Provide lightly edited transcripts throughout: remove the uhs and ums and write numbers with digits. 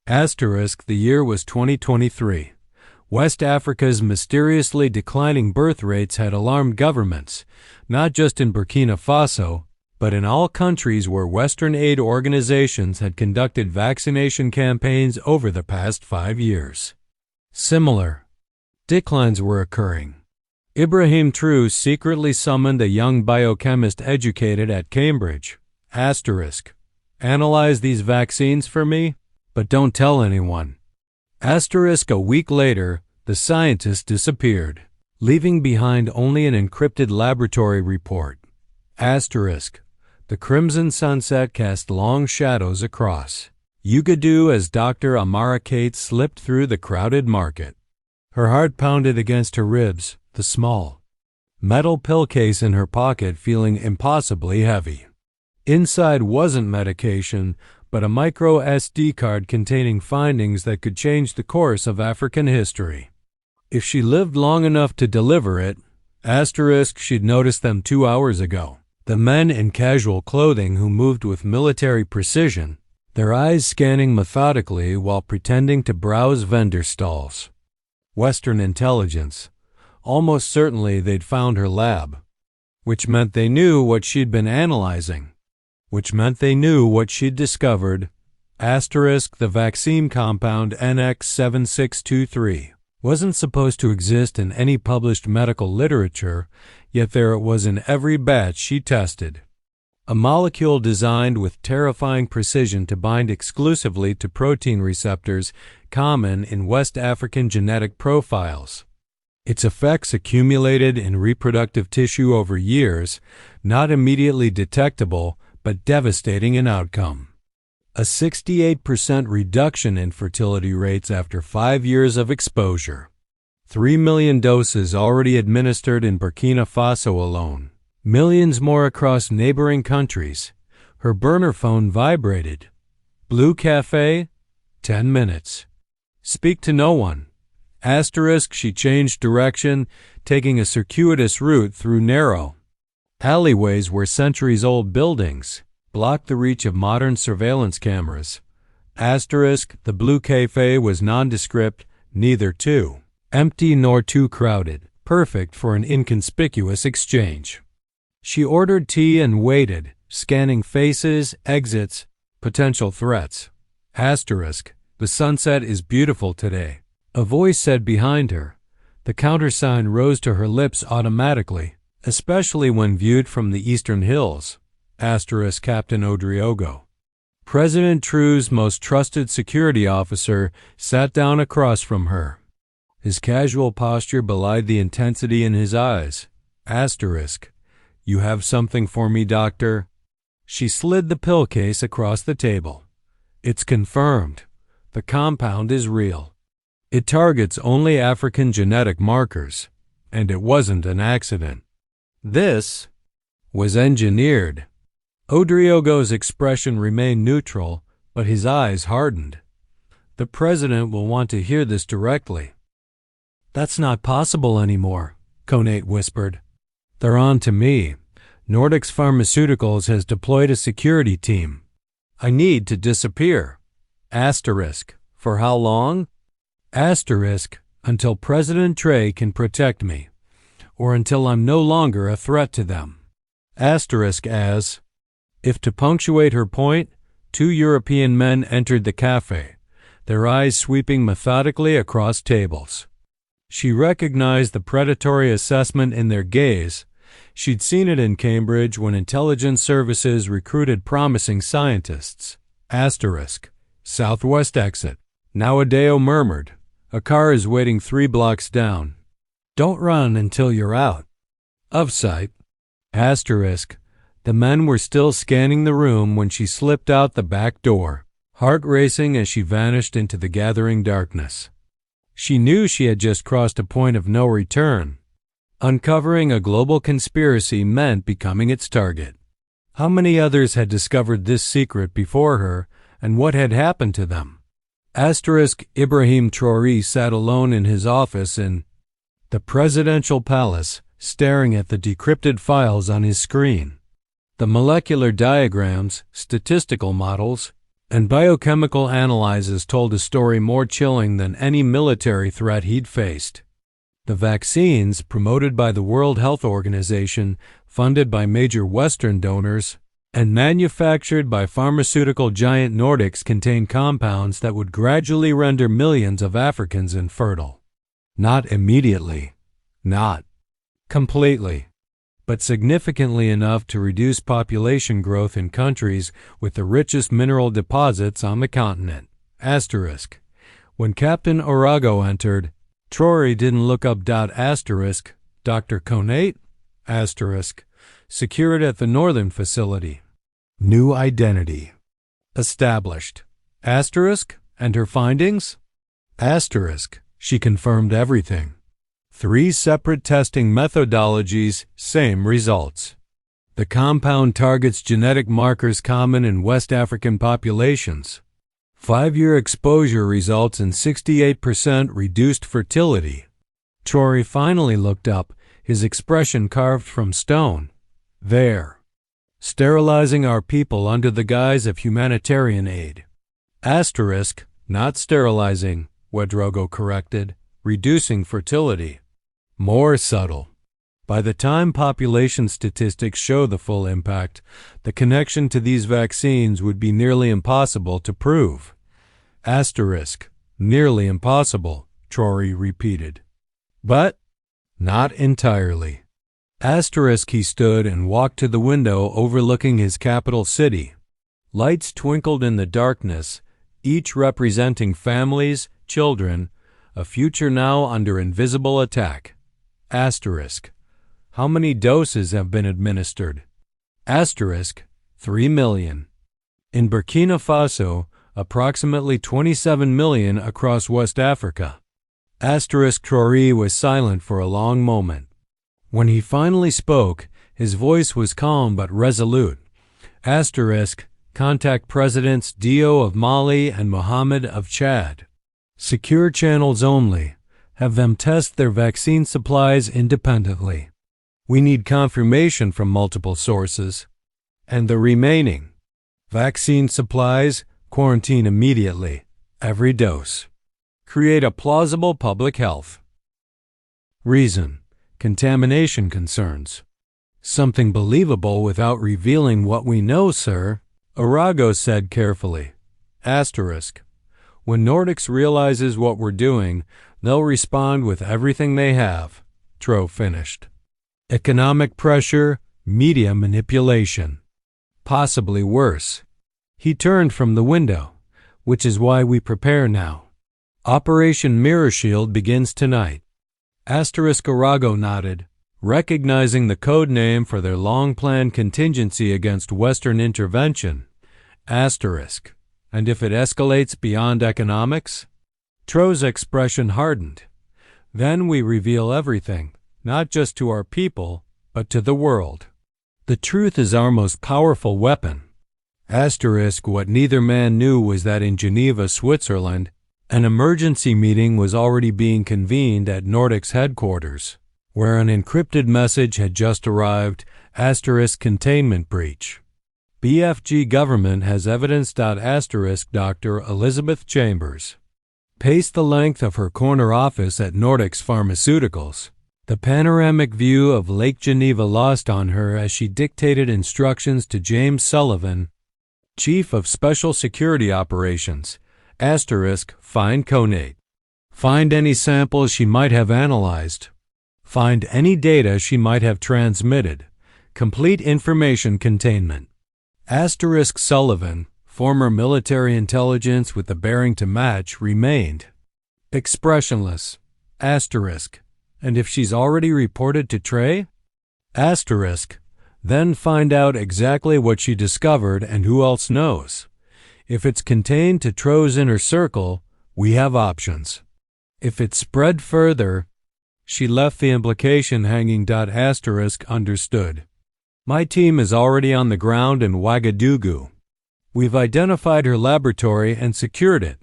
Asterisk, the year was 2023. West Africa's mysteriously declining birth rates had alarmed governments, not just in Burkina Faso, but in all countries where Western aid organizations had conducted vaccination campaigns over the past 5 years. Similar declines were occurring. Ibrahim Traoré secretly summoned a young biochemist educated at Cambridge. Asterisk, analyze these vaccines for me, but don't tell anyone. Asterisk, a week later, the scientist disappeared, leaving behind only an encrypted laboratory report. Asterisk, the crimson sunset cast long shadows across Ouagadougou as Dr. Amara Kate slipped through the crowded market. Her heart pounded against her ribs, the small metal pill case in her pocket feeling impossibly heavy. Inside wasn't medication, but a micro SD card containing findings that could change the course of African history. If she lived long enough to deliver it, asterisk, she'd noticed them 2 hours ago. The men in casual clothing who moved with military precision, their eyes scanning methodically while pretending to browse vendor stalls. Western intelligence. Almost certainly they'd found her lab, which meant they knew what she'd been analyzing, which meant they knew what she'd discovered. Asterisk, the vaccine compound NX7623 wasn't supposed to exist in any published medical literature, yet there it was in every batch she tested. A molecule designed with terrifying precision to bind exclusively to protein receptors common in West African genetic profiles. Its effects accumulated in reproductive tissue over years, not immediately detectable, but devastating in outcome. A 68% reduction in fertility rates after 5 years of exposure. 3 million doses already administered in Burkina Faso alone. Millions more across neighboring countries. Her burner phone vibrated. Blue Cafe, 10 minutes. Speak to no one. Asterisk, she changed direction, taking a circuitous route through narrow alleyways where centuries-old buildings blocked the reach of modern surveillance cameras. Asterisk, the Blue Cafe was nondescript, neither too empty nor too crowded, perfect for an inconspicuous exchange. She ordered tea and waited, scanning faces, exits, potential threats. Asterisk, the sunset is beautiful today, a voice said behind her. The countersign rose to her lips automatically, especially when viewed from the eastern hills. Asterisk, Captain Odriogo. President Traoré's most trusted security officer sat down across from her. His casual posture belied the intensity in his eyes. Asterisk, you have something for me, doctor? She slid the pill case across the table. It's confirmed. The compound is real. It targets only African genetic markers, and it wasn't an accident. This was engineered. Odriogo's expression remained neutral, but his eyes hardened. The president will want to hear this directly. That's not possible anymore, Conate whispered. They're on to me. Nordics Pharmaceuticals has deployed a security team. I need to disappear. Asterisk, for how long? Asterisk, until President Traoré can protect me, or until I'm no longer a threat to them. Asterisk, as if to punctuate her point, 2 European men entered the cafe, their eyes sweeping methodically across tables. She recognized the predatory assessment in their gaze. She'd seen it in Cambridge when intelligence services recruited promising scientists. Asterisk, southwest exit. Nowadayo murmured, a car is waiting 3 blocks down. Don't run until you're out of sight. Asterisk, the men were still scanning the room when she slipped out the back door, heart racing as she vanished into the gathering darkness. She knew she had just crossed a point of no return. Uncovering a global conspiracy meant becoming its target. How many others had discovered this secret before her, and what had happened to them? Asterisk, Ibrahim Traoré sat alone in his office in the presidential palace, staring at the decrypted files on his screen. The molecular diagrams, statistical models, And biochemical analyses told a story more chilling than any military threat he'd faced. The vaccines, promoted by the World Health Organization, funded by major Western donors, and manufactured by pharmaceutical giant Nordics, contain compounds that would gradually render millions of Africans infertile. Not immediately, not completely, but significantly enough to reduce population growth in countries with the richest mineral deposits on the continent. Asterisk. When Captain Arago entered, Traore didn't look up. Asterisk. Dr. Konate? Asterisk. Secured at the northern facility. New identity. Established. Asterisk. And her findings? Asterisk. She confirmed everything. 3 separate testing methodologies, same results. The compound targets genetic markers common in West African populations. 5-year exposure results in 68% reduced fertility. Traore finally looked up, his expression carved from stone. There. Sterilizing our people under the guise of humanitarian aid. Asterisk, not sterilizing, Ouedraogo corrected, reducing fertility. More subtle. By the time population statistics show the full impact, the connection to these vaccines would be nearly impossible to prove. Asterisk, nearly impossible, Traore repeated. But not entirely. Asterisk. He stood and walked to the window overlooking his capital city. Lights twinkled in the darkness, each representing families, children, a future now under invisible attack. Asterisk. How many doses have been administered? Asterisk. 3 million. In Burkina Faso, approximately 27 million across West Africa. Asterisk. Traore was silent for a long moment. When he finally spoke, his voice was calm but resolute. Asterisk. Contact Presidents Dio of Mali and Mohammed of Chad. Secure channels only. Have them test their vaccine supplies independently. We need confirmation from multiple sources. And the remaining vaccine supplies, quarantine immediately, every dose. Create a plausible public health reason. Contamination concerns. Something believable without revealing what we know, sir, Arago said carefully. Asterisk. When Nordics realizes what we're doing, they'll respond with everything they have, Traore finished. Economic pressure, media manipulation. Possibly worse. He turned from the window, which is why we prepare now. Operation Mirror Shield begins tonight. Asterisk. Arago nodded, recognizing the code name for their long-planned contingency against Western intervention. Asterisk. And if it escalates beyond economics? Traore's expression hardened. Then we reveal everything, not just to our people, but to the world. The truth is our most powerful weapon. Asterisk. What neither man knew was that in Geneva, Switzerland, an emergency meeting was already being convened at Nordics headquarters, where an encrypted message had just arrived. Asterisk. Containment breach. BFG government has evidence. Asterisk. Dr. Elizabeth Chambers paced the length of her corner office at Nordics Pharmaceuticals, the panoramic view of Lake Geneva lost on her as she dictated instructions to James Sullivan, Chief of Special Security Operations. Asterisk. Find Konate. Find any samples she might have analyzed. Find any data she might have transmitted. Complete information containment. Asterisk. Sullivan, former military intelligence with the bearing to match, remained expressionless. Asterisk. And if she's already reported to Traore? Asterisk. Then find out exactly what she discovered and who else knows. If it's contained to Traore's inner circle, we have options. If it's spread further, she left the implication hanging. Asterisk. Understood. My team is already on the ground in Ouagadougou. We've identified her laboratory and secured it.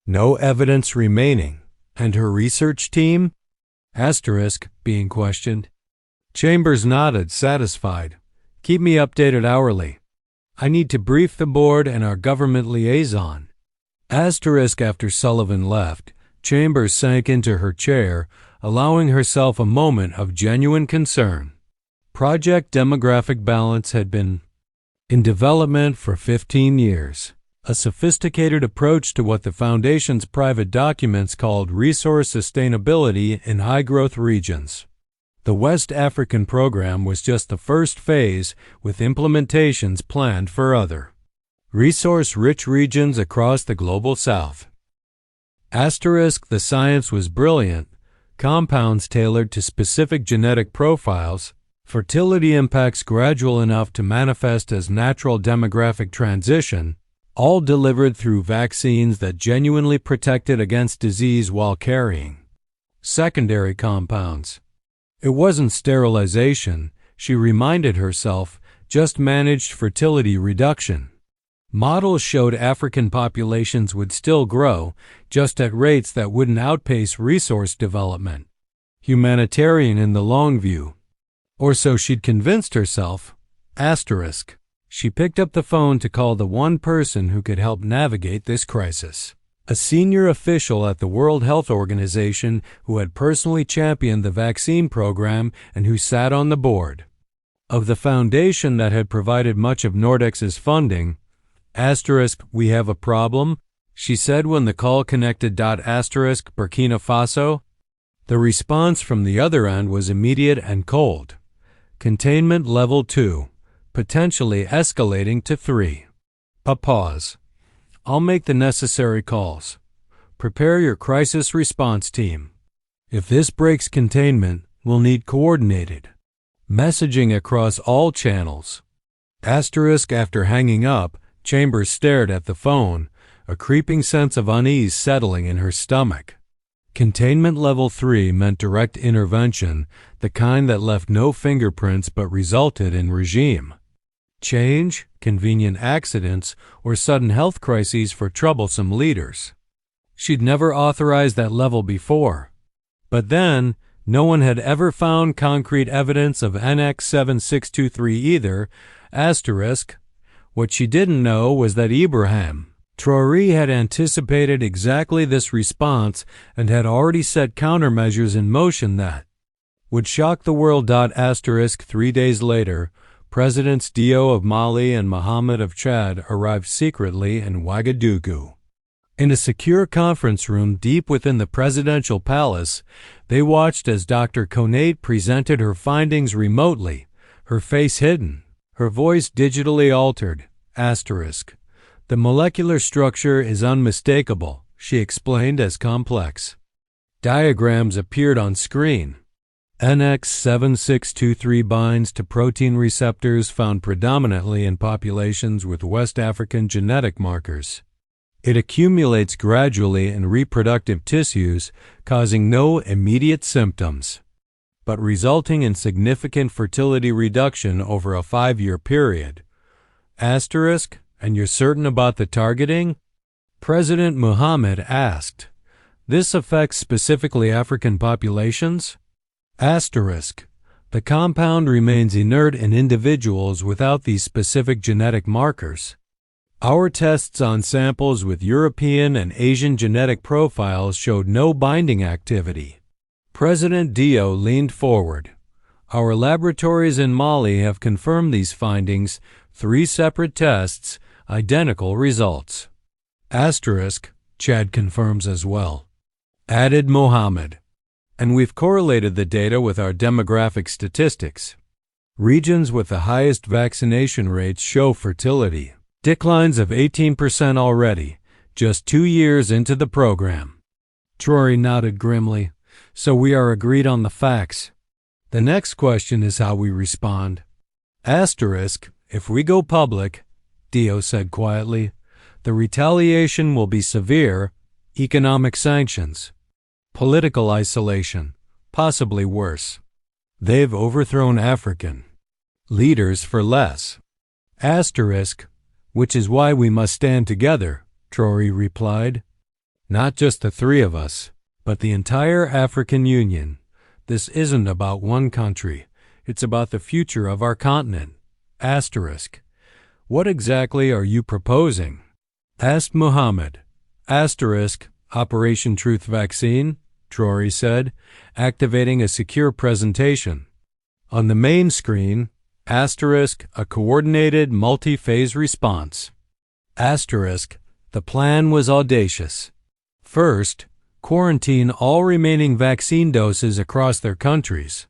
No evidence remaining. And her research team? Asterisk. Being questioned. Chambers nodded, satisfied. Keep me updated hourly. I need to brief the board and our government liaison. Asterisk after Sullivan left, Chambers sank into her chair, allowing herself a moment of genuine concern. Project Demographic Balance had been in development for 15 years, a sophisticated approach to what the Foundation's private documents called resource sustainability in high-growth regions. The West African program was just the first phase, with implementations planned for other resource-rich regions across the global south. Asterisk, the science was brilliant, compounds tailored to specific genetic profiles, fertility impacts gradual enough to manifest as natural demographic transition, all delivered through vaccines that genuinely protected against disease while carrying secondary compounds. It wasn't sterilization, she reminded herself, just managed fertility reduction. Models showed African populations would still grow, just at rates that wouldn't outpace resource development. Humanitarian in the long view. Or so she'd convinced herself. Asterisk. She picked up the phone to call the one person who could help navigate this crisis. A senior official at the World Health Organization who had personally championed the vaccine program and who sat on the board of the foundation that had provided much of Nordex's funding. Asterisk, we have a problem, she said when the call connected. Asterisk, Burkina Faso. The response from the other end was immediate and cold. Containment level 2, potentially escalating to 3. A pause. I'll make the necessary calls. Prepare your crisis response team. If this breaks containment, we'll need coordinated messaging across all channels. Asterisk, after hanging up, Chambers stared at the phone, a creeping sense of unease settling in her stomach. Containment level 3 meant direct intervention, the kind that left no fingerprints but resulted in regime change, convenient accidents, or sudden health crises for troublesome leaders. She'd never authorized that level before. But then, no one had ever found concrete evidence of NX7623 either. Asterisk. What she didn't know was that Ibrahim Traoré had anticipated exactly this response and had already set countermeasures in motion that would shock the world. Asterisk, 3 days later, Presidents Dio of Mali and Mohammed of Chad arrived secretly in Ouagadougou. In a secure conference room deep within the presidential palace, they watched as Dr. Konate presented her findings remotely, her face hidden, her voice digitally altered. Asterisk. The molecular structure is unmistakable, she explained as complex. Diagrams appeared on screen. NX7623 binds to protein receptors found predominantly in populations with West African genetic markers. It accumulates gradually in reproductive tissues, causing no immediate symptoms, but resulting in significant fertility reduction over a 5-year period. Asterisk, and you're certain about the targeting? President Mohammed asked. This affects specifically African populations? Asterisk. The compound remains inert in individuals without these specific genetic markers. Our tests on samples with European and Asian genetic profiles showed no binding activity. President Dio leaned forward. Our laboratories in Mali have confirmed these findings, 3 separate tests, identical results. Asterisk, Chad confirms as well. Added Mohammed. And we've correlated the data with our demographic statistics. Regions with the highest vaccination rates show fertility declines of 18% already, just 2 years into the program. Traore nodded grimly. So we are agreed on the facts. The next question is how we respond. Asterisk, if we go public, Dio said quietly, the retaliation will be severe, economic sanctions, political isolation, possibly worse. They've overthrown African leaders for less. Asterisk, which is why we must stand together, Traore replied. Not just the 3 of us, but the entire African Union. This isn't about one country. It's about the future of our continent. Asterisk. What exactly are you proposing? Asked Muhammad. Operation Truth Vaccine, Traore said, activating a secure presentation. On the main screen, a coordinated multi-phase response. The plan was audacious. First, quarantine all remaining vaccine doses across their countries.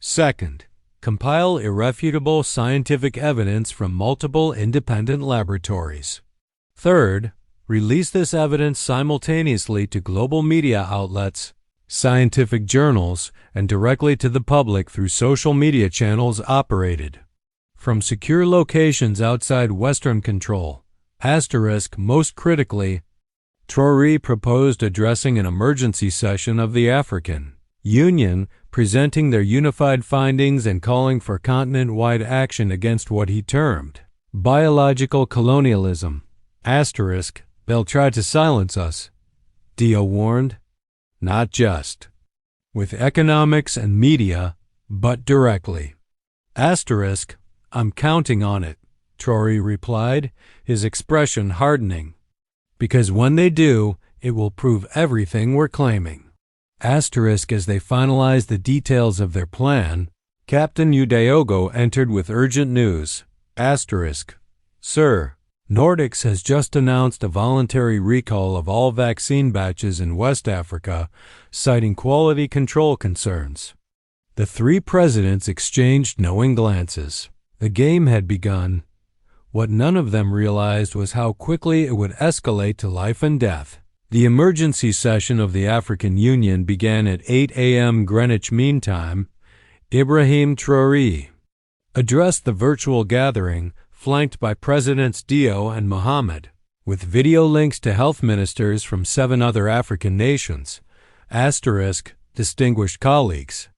Second, compile irrefutable scientific evidence from multiple independent laboratories. Third, release this evidence simultaneously to global media outlets, scientific journals, and directly to the public through social media channels operated from secure locations outside Western control. Most critically, Traore proposed addressing an emergency session of the African Union, presenting their unified findings and calling for continent-wide action against what he termed biological colonialism. They'll try to silence us, Dio warned. Not just with economics and media, but directly. I'm counting on it, Traore replied, his expression hardening. Because when they do, it will prove everything we're claiming. As they finalized the details of their plan, Captain Udeogo entered with urgent news. Sir, Nordics has just announced a voluntary recall of all vaccine batches in West Africa, citing quality control concerns. The three presidents exchanged knowing glances. The game had begun. What none of them realized was how quickly it would escalate to life and death. The emergency session of the African Union began at 8 a.m. Greenwich Mean Time. Ibrahim Traoré addressed the virtual gathering, flanked by Presidents Dio and Muhammad, with video links to health ministers from 7 other African nations. Distinguished colleagues.